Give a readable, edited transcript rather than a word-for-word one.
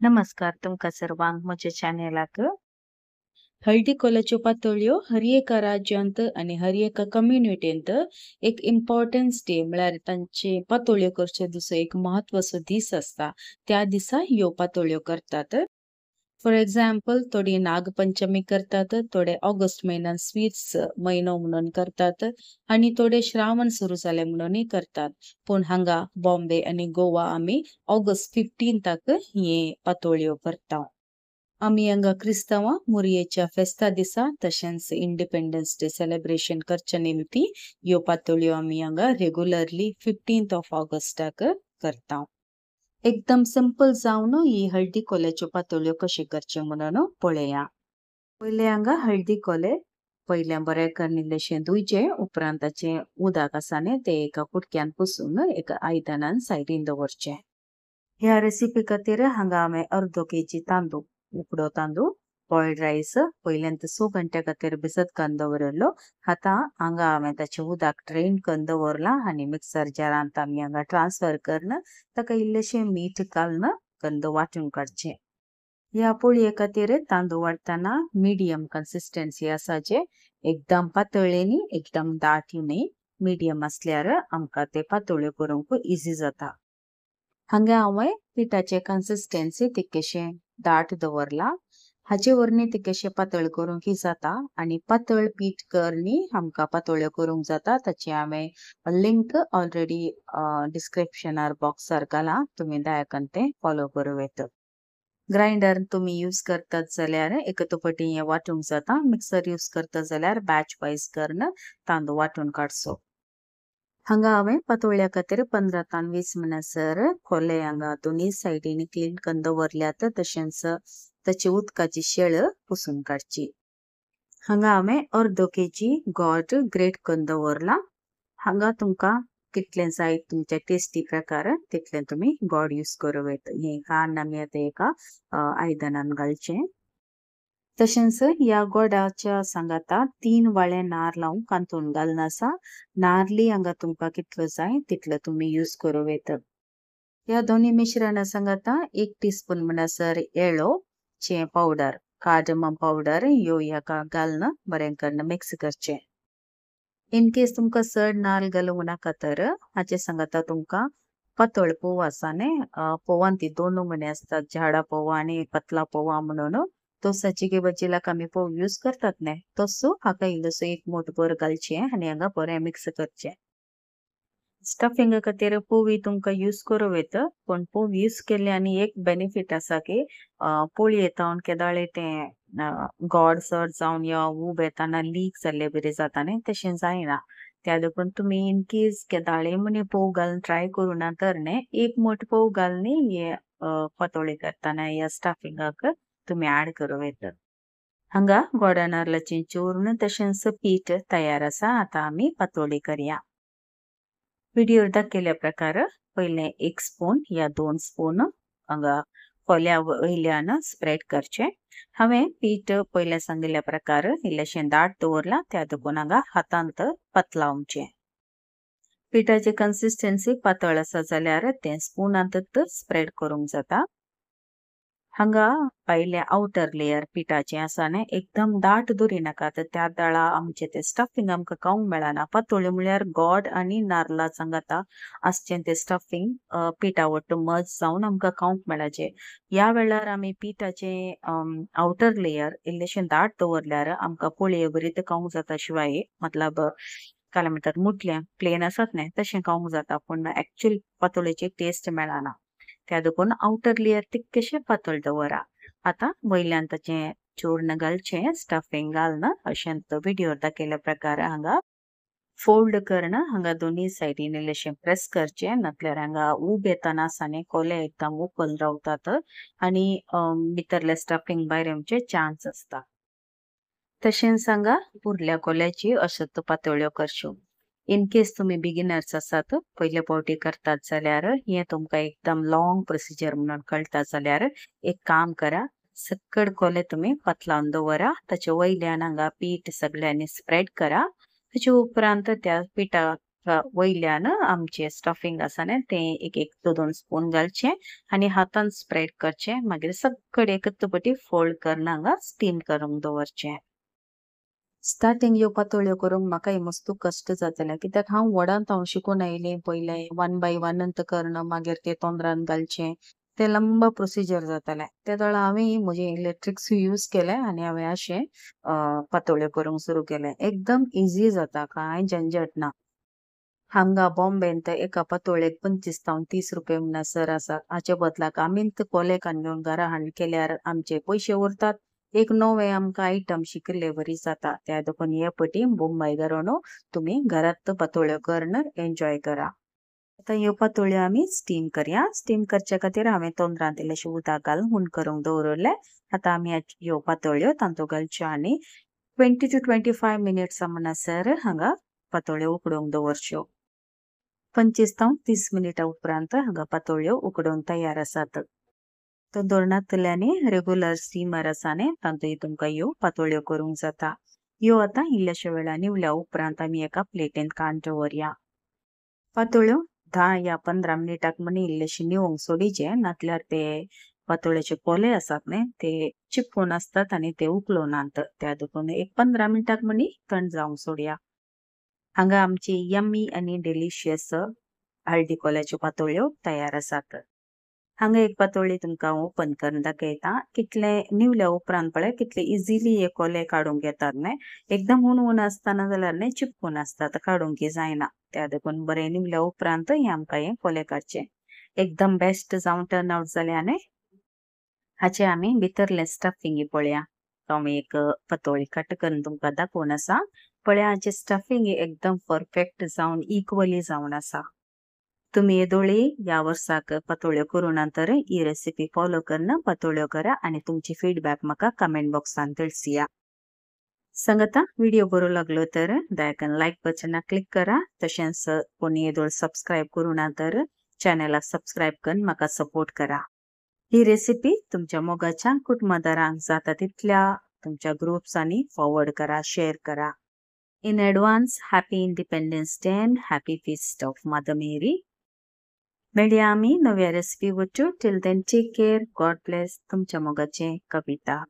नमस्कार तुमका सर्वांक म्हज्या चॅनेलाक हळदी कोल्याच्यो पातोळ्यो हर एका राज्यांत आणि हर एका कम्युनिटींत एक इम्पॉर्टन्स डे म्हळ्यार तांचे पातोळ्यो करचे दिसो एक महत्वाचो दीस असता. त्या दिसा ह्यो पातोळ्यो करतात. फॉर एक्झाम्पल थोडी नागपंचमी करतात, थोडे ऑगस्ट महिन्यात स्वीट्स महिनो म्हणून करतात आणि थोडे श्रावण सुरू जाले म्हणूनही करतात. पण हांगा बॉम्बे आणि गोवा आम्ही ऑगस्ट 15 हे पातोळ्यो करता. आम्ही हांगा क्रिस्तांवां मुरयेच्या फेस्ता दिसा तशेंच इंडिपेंडन्स डे सेलिब्रेशन करच्या निमती ह्यो पातोळ्यो आम्ही हांगा रेग्युलरली 15 ऑफ ऑगस्टाक करता. एकदम सिंपल जावन ही हळदी कोल्याच्यो पातोळ्यो कशे करचे म्हणून पळया. पयले हांगा हळदी कोले पयले बरें इल्लेशे धुयचे उपरांत ताचे उदक आसा न्ही ते एका कुडक्यान पुसून एका आयदनान सायडीन दवरचे. ह्या रेसिपी खातीर हांगा हांवें अर्दो केजी तांदूळ उकडो तांदूळ बॉयल्ड रायस पयल्यान 6 घंटे खातीर भिजत घालून दवरलो. आतां हांगा हांवें ताचे उदक ड्रेन करून दवरला आनी मिक्सर जारांत आमी हांगा ट्रान्सफर करून ताका इल्लेशें मीठ घालून कंद वांटून काडचे. ह्या पोळये खातीर तांदूळ वाटतना मिडियम कन्सिस्टन्सी आसा जे एकदम पातळ्ळे न्ही एकदम दाट न्ही मिडियम आसल्यार आमकां ते पातोळ्यो करूंक इजी जाता. हांगा हांवें पिठाचे कन्सिस्टन्सी तितकेशें दाट दवरला. हाचे वरणी तितकेशें पातळ करूंक जाता आनी पातळ पीठ करनी आमकां पातोळ्यो करूंक जाता. ताची हांवें लिंक ऑलरेडी डिस्क्रिप्शनार बॉक्सार घाला. तुमी दयाकन तें फॉलो करूं येता. ग्राइंडर तुम्ही यूज करतात जाल्यार एकतोपटी हे वाटूंक जाता. मिक्सर यूज करता जाल्यार बॅच वायज करून तांदूळ वाटून काडचो. हांगा हांवें पातोळ्या खातीर 15 ते 20 मिनसर खोले हांगा दोनी सायडीन क्लीन करून दवरल्यात तशेंच ताची उदकाची शेळ पुसून काडची. हांगा हांवें अर्दो केजी गोड ग्रेट करून दवरला. हांगा तुमकां कितलें जाय तुमच्या टेस्टी प्रकार तितलें तुमी गोड यूज करूं येता. हें काडून आमी आतां एका आयदनान घालचें. तशेंच ह्या गोडाच्या सांगाता 3 वाळे नाल्ल हांव कांतून घालून आसा. नारली हांगा तुमकां कितलो जाय तितलो तुमी यूज करूं येता. ह्या दोन्ही मिश्रणा सांगाता 1 टीस्पून म्हणसर येळो चे पावडर कार्डमम पावडर ह्यो हाका घालून बरें करून मिक्स करचें. इन केस तुमकां चड नाल्ल घालूंक नाका तर हाचे सांगाता तुमकां पातळ पोव आसा न्ही पोवान ती 2 नमुने असतात झाडा पोवा आणि पतला पोवा म्हणून. तोसाची के बजीलाक आमी पोव यूज करतात न्ही तसो हाका इल्लोसो 1 मूठभर घालचें आनी हांगा बरें मिक्स करचें. स्टफिंग खातीर पोवी तुमकां यूज करूं येता पण पोव यूज केले आनी एक बेनिफिट आसा की पोळी येता केदाळे तें गोड चड जावन या उब येताना लीक जाल्ले बरे जाता न्ही तशें जायना. त्या देखून तुमी इन केस केदाळे म्हणे पोव घालून ट्राय करूं ना तर न्ही 1 मूठ पोव घालून हे पातोळी करतना ह्या स्टफिंगाक तुमी ऍड करूं येता. हांगा गोडा नारळाचें चूर्ण तशेंच पीठ तयार आसा. आतां आमी पातोळी करया. व्हिडिओर दाखयल्या प्रकार पयले 1 स्पून या 2 स्पून हांगा खोल्या वयल्यान स्प्रेड करचें. हांवें पीठ पयले सांगिल्ल्या प्रकार इल्लेशें दाट दवरला त्या देखून हांगा हातांत पतलावचें. पिठाची कन्सिस्टन्सी पातळ आसा जाल्यार तें स्पूनांतच स्प्रेड करूंक जाता. हांगा पयले आउटर लेयर पिठाचे आसा न्ही एकदम दाट दवरी नाका तर त्या दळा आमचे ते स्टफिंग आमकां खावंक मेळना. पातोळ्यो म्हळ्यार गोड आनी नारळा सांगाता आसचें ते स्टफिंग पिठा वट्ट मर्ज जावन आमकां खावंक मेळचे. ह्या वेळार आमी पिठाचे आउटर लेयर इल्लेशें दाट दवरल्यार आमकां पोळये बरी खावंक जाता. शिवाय मतलब काय म्हणटात मुटलें प्लेन आसात न्ही तशें खावंक जाता पण एक्चुअल पातोळेची टेस्ट मेळना. त्या देखून आउटर लेयर तितकेशें पातळ दवरा. आतां वयल्यान ताचें चूर्ण घालचें स्टफिंग घालून अशें व्हिडिओर दाखयल्या प्रकार हांगा फोल्ड करून हांगा दोनी सायडीन इल्लेशें प्रेस करचें नातल्यार हांगा उब येतना आसा न्ही कोले एकदम ओपन रावतात आनी भितरले स्टफिंग भायर येवचे चान्स आसता. तशेंच हांगा उरल्या कोल्याची अश्यो पातोळ्यो करच्यो. इन केस तुमी बिगिनर्स आसात पयले फावटी करतात जाल्यार हे तुमकां एकदम लॉंग प्रोसिजर म्हणून कळटा जाल्यार एक काम करा सकड कोले तुमी पतलावन दवरा. ताचे वयल्यान हांगा पीठ सगळ्यांनी स्प्रेड करा. ताचे उपरांत त्या पिठा वयल्यान आमचे स्टफिंग आसा न्ही ते एक एक दोन स्पून घालचे आणि हातान स्प्रेड करचे मागीर सगळे एकत्र फोल्ड करून हांगा स्टीम करूंक दवरचे स्टार्टिंग ह्यो पातोळ्यो करूंक म्हाका मस्तू कश्ट जाताले कित्याक हांव वडांत हांव शिकून आयलें पयले 1 बाय 1 करणं मागीर ते तोंदरान घालचे ते लंबा प्रोसिजर जाताले त्या वेळा हांवें म्हजे इलेक्ट्रिक्स यूज केले आनी हांवें अशें पातोळ्यो करूंक सुरू केले एकदम इझी जाता कांय झंझट ना हांगा बॉम्बेन तर एका पातोळेक 25 तावन 30 रुपये म्हणसर आसात हाचे बदलाक आमीच कोले काडून घरा हाडून केल्यार आमचे पयशे उरतात एक नवे आमकां आयटम शिकले बरी जाता त्या देखून हे पटी मुंबई घरानो तुम्ही घरात पातोळ्यो करून एन्जॉय करा आता ह्यो पातोळ्यो आमी स्टीम करया स्टीम करचे खातीर हांवें तोंदरांत इल्लेशें उदक घालून हुण करूंक दवरले आता आमी ह्यो पातोळ्यो तांतूं घालच्यो आनी 20 to 25 मिनिट्स म्हणसर हांगा पातोळ्यो उकडूंक दवरच्यो 25 तावन 30 मिनिटां उपरांत हांगा पातोळ्यो उकडून तयार आसात तो दोरणांतल्यानी रेग्युलर स्टीमर आसा न्ही तांतूं तुमकां ह्यो पातोळ्यो करूंक जाता ह्यो आतां इल्लेशे वेळा निवल्या उपरांत आमी एका प्लेटीन काडून दवरया पातोळ्यो 10 या 15 मिनिटाक म्हणी इल्लेशे निवूंक सोडीचे नातल्यार ते पातोळ्याचे कोले आसात न्ही ते चिपकून आसतात आनी ते उकलोनात त्या देखून एक 15 मिनिटाक म्हणी थंड जावंक सोडया हांगा आमची यम्मी आनी डिलिशियस हळदी कोल्याच्यो पातोळ्यो तयार आसात हांगा एक पातोळी तुमकां ओपन करून दाखयता कितले निवल्या उपरांत पळय कितले इझिली हे कोले काडूंक येतात न्ही एकदम हुण आसतना जाल्यार न्ही चिपकून आसतात काडूंक जायना त्या देखून बरे निवल्या उपरांत हे आमकां हे कोले काडचे एकदम बेस्ट जावन टर्न आउट जाल्या न्ही हाचे आमी भितरले स्टफिंग पळया तो आमी एक पातोळी कट करून तुमकां दाखोवन आसा पळया हाचे स्टफिंग एकदम परफेक्ट जावन इक्वली जावन आसा तुम्ही हे दोळी या वर्साक पातोळ्यो करून नंतर ही रेसिपी फॉलो करून पातोळ्यो करा आणि तुमची फीडबॅक म्हाका कमेंट बॉक्सान ತಿಳಿಸಿया सांगता व्हिडिओ बरो लागलो तर दयाकन लाईक बटनाक क्लिक करा तशेंच कोणी येदोळ सबस्क्राईब करून नंतर चॅनलाक सबस्क्राईब करून म्हाका सपोर्ट करा ही रेसिपी तुमच्या मोगाच्या कुटुंबदारांक जाता तितल्या तुमच्या ग्रुप्सांनी फॉरवर्ड करा शेअर करा in advance happy Independence Day and happy feast of Mother Mary मेळया आमी नव्या रेसिपी वचू till then take care God bless तुमच्या मोगाचे कविता